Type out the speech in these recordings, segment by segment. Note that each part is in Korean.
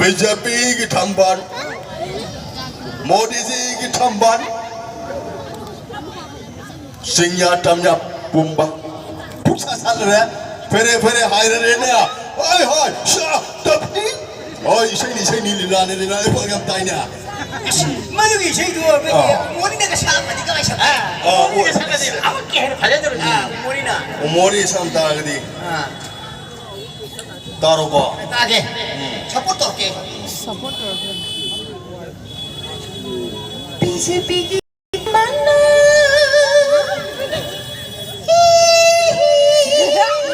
BJP tamban, Modi ji tamban, Singya tamnya pumba, pusat salah, pere hari ni ah, hai, sah, tapi, ini lila, apa yang tanya? 마누기 저희도 머리나가 사람만 니가 마셔. 머리나 사람들 아무렇게 해도 발려들어. 머리나. 머리 참 다르디. 따로 봐. 따게. 서포트 할게. 비스비기 만나. 비스비기 만나.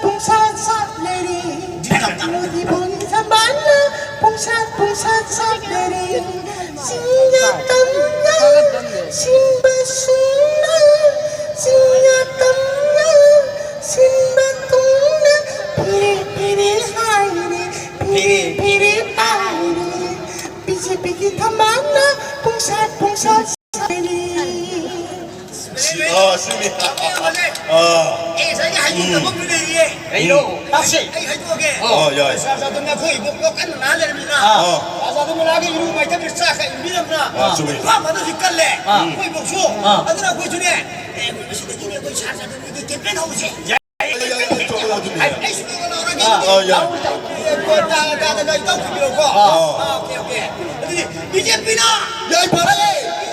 봉사 삽내리. 어디 봉사 만나. 봉사 삽내리. 신야 땀나. 신바 순나. 신야 땀나. 신바 똥나. 피리 하이리. 피리 하이리. 비스비기 다 만나. 봉사 삽내리. 스미. 에, 자기가 하이도 못 빌리게. 에이로. 다시. 에이 하이도게. 야. 사사도나 거의 목록 안 나려입니다. 사사도나 나게 이루고 많이 잡힐 사가 입니다나. 스미. 봐도 뒷갈래. 거의 목수. 아들아 거의 주네. 에, 거의 시대기네 거의 사사도나 이게 개pen 나오지. 아이 시대가 나오라게. 나나 이따 오고. 오케이. BJP나. 야, 이봐라.